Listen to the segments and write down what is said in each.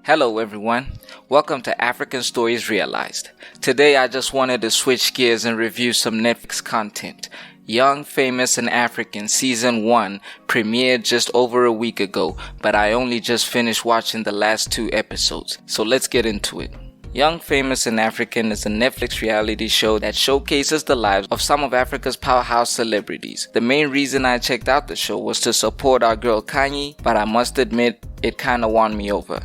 Hello everyone, welcome to African Stories Realized. Today I just wanted to switch gears and review some Netflix content. Young, Famous and African Season 1 premiered just over a week ago, but I only just finished watching the last 2 episodes, so let's get into it. Young, Famous and African is a Netflix reality show that showcases the lives of some of Africa's powerhouse celebrities. The main reason I checked out the show was to support our girl Kanye, but I must admit it kinda won me over.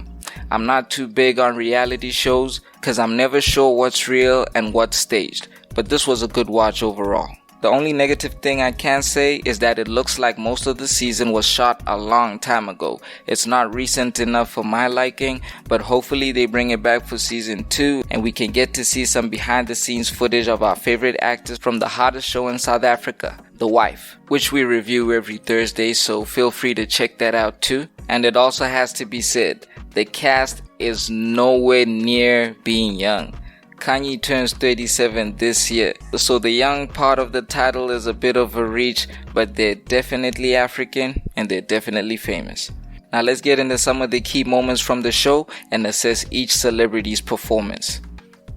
I'm not too big on reality shows cause I'm never sure what's real and what's staged, but this was a good watch overall. The only negative thing I can say is that it looks like most of the season was shot a long time ago. It's not recent enough for my liking, but hopefully they bring it back for season 2 and we can get to see some behind the scenes footage of our favorite actors from the hottest show in South Africa, The Wife, which we review every Thursday, so feel free to check that out too. And it also has to be said, the cast is nowhere near being young. Kanye turns 37 this year, so the young part of the title is a bit of a reach, but they're definitely African and they're definitely famous. Now let's get into some of the key moments from the show and assess each celebrity's performance.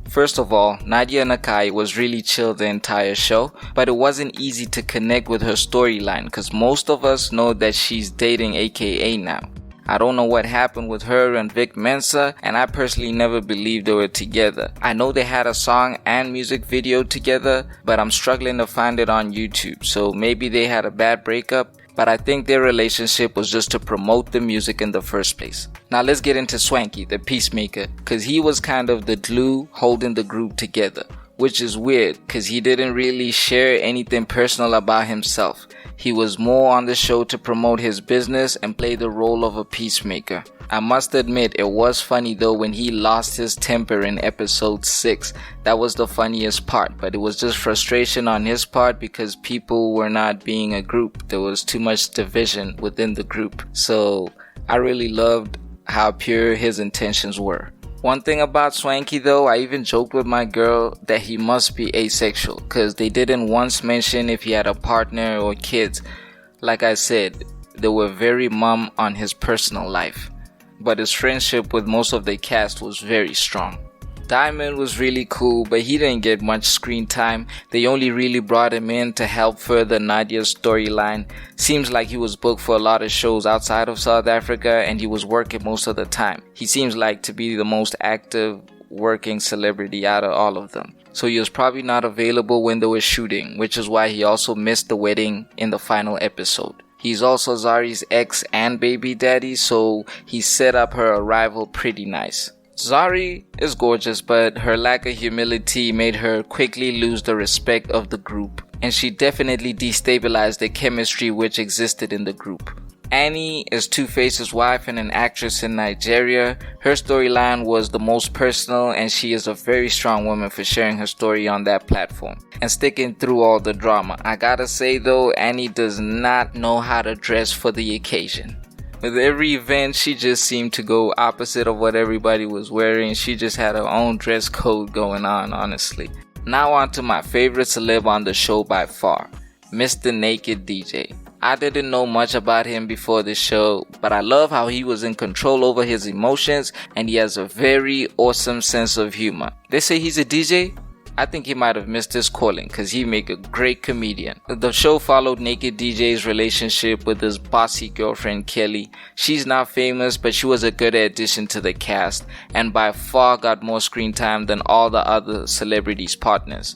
First of all, Nadia Nakai was really chill the entire show, but it wasn't easy to connect with her storyline because most of us know that she's dating AKA now. I don't know what happened with her and Vic Mensa, and I personally never believed they were together. I know they had a song and music video together, but I'm struggling to find it on YouTube, so maybe they had a bad breakup, but I think their relationship was just to promote the music in the first place. Now let's get into Swanky, the peacemaker, cause he was kind of the glue holding the group together, which is weird cause he didn't really share anything personal about himself. He was more on the show to promote his business and play the role of a peacemaker. I must admit it was funny though when he lost his temper in episode 6. That was the funniest part, but it was just frustration on his part because people were not being a group. There was too much division within the group. So I really loved how pure his intentions were. One thing about Swanky though, I even joked with my girl that he must be asexual cause they didn't once mention if he had a partner or kids. Like I said, they were very mum on his personal life, but his friendship with most of the cast was very strong. Diamond was really cool, but he didn't get much screen time. They only really brought him in to help further Nadia's storyline. Seems like he was booked for a lot of shows outside of South Africa and he was working most of the time. He seems like to be the most active working celebrity out of all of them. So he was probably not available when they were shooting, which is why he also missed the wedding in the final episode. He's also Zari's ex and baby daddy, so he set up her arrival pretty nice. Zari is gorgeous, but her lack of humility made her quickly lose the respect of the group, and she definitely destabilized the chemistry which existed in the group. Annie is Two-Face's wife and an actress in Nigeria. Her storyline was the most personal and she is a very strong woman for sharing her story on that platform and sticking through all the drama. I gotta say though, Annie does not know how to dress for the occasion. With every event, she just seemed to go opposite of what everybody was wearing. She just had her own dress code going on, honestly. Now on to my favorite celeb on the show by far, Mr. Naked DJ. I didn't know much about him before the show, but I love how he was in control over his emotions and he has a very awesome sense of humor. They say he's a DJ? I think he might have missed his calling cause he make a great comedian. The show followed Naked DJ's relationship with his bossy girlfriend Kelly. She's not famous, but she was a good addition to the cast and by far got more screen time than all the other celebrities' partners.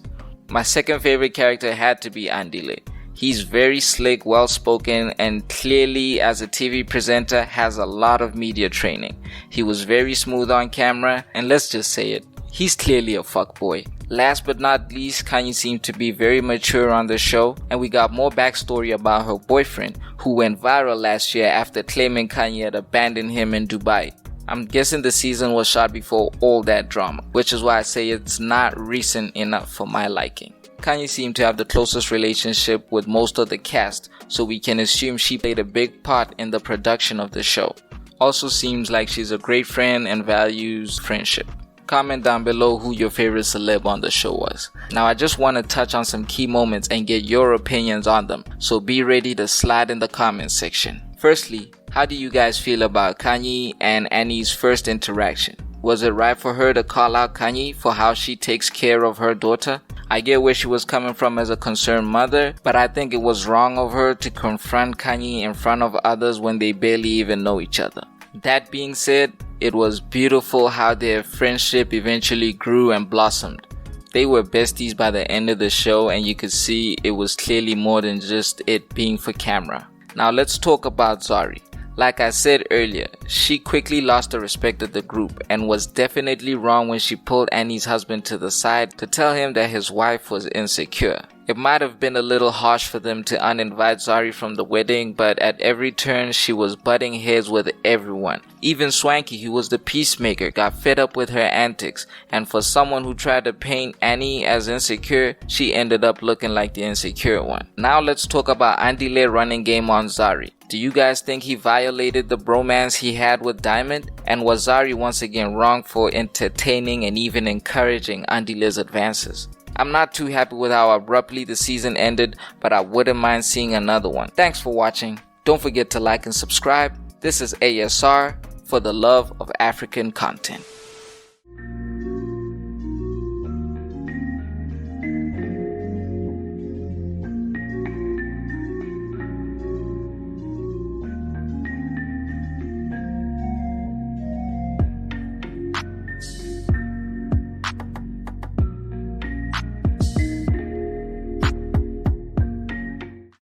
My second favorite character had to be Andile. He's very slick, well-spoken, and clearly as a TV presenter has a lot of media training. He was very smooth on camera, and let's just say it, he's clearly a fuckboy. Last but not least, Kanye seemed to be very mature on the show, and we got more backstory about her boyfriend, who went viral last year after claiming Kanye had abandoned him in Dubai. I'm guessing the season was shot before all that drama, which is why I say it's not recent enough for my liking. Kanye seemed to have the closest relationship with most of the cast, so we can assume she played a big part in the production of the show. Also seems like she's a great friend and values friendship. Comment down below who your favorite celeb on the show was. Now I just want to touch on some key moments and get your opinions on them, so be ready to slide in the comment section. Firstly, how do you guys feel about Kanye and Annie's first interaction? Was it right for her to call out Kanye for how she takes care of her daughter? I get where she was coming from as a concerned mother, but I think it was wrong of her to confront Kanye in front of others when they barely even know each other. That being said, it was beautiful how their friendship eventually grew and blossomed. They were besties by the end of the show, and you could see it was clearly more than just it being for camera. Now let's talk about Zari. Like I said earlier, she quickly lost the respect of the group and was definitely wrong when she pulled Annie's husband to the side to tell him that his wife was insecure. It might have been a little harsh for them to uninvite Zari from the wedding, but at every turn she was butting heads with everyone. Even Swanky, who was the peacemaker, got fed up with her antics, and for someone who tried to paint Annie as insecure, she ended up looking like the insecure one. Now let's talk about Andile running game on Zari. Do you guys think he violated the bromance he had with Diamond? And was Zari once again wrong for entertaining and even encouraging Andile's advances? I'm not too happy with how abruptly the season ended, but I wouldn't mind seeing another one. Thanks for watching. Don't forget to like and subscribe. This is ASR for the love of African content.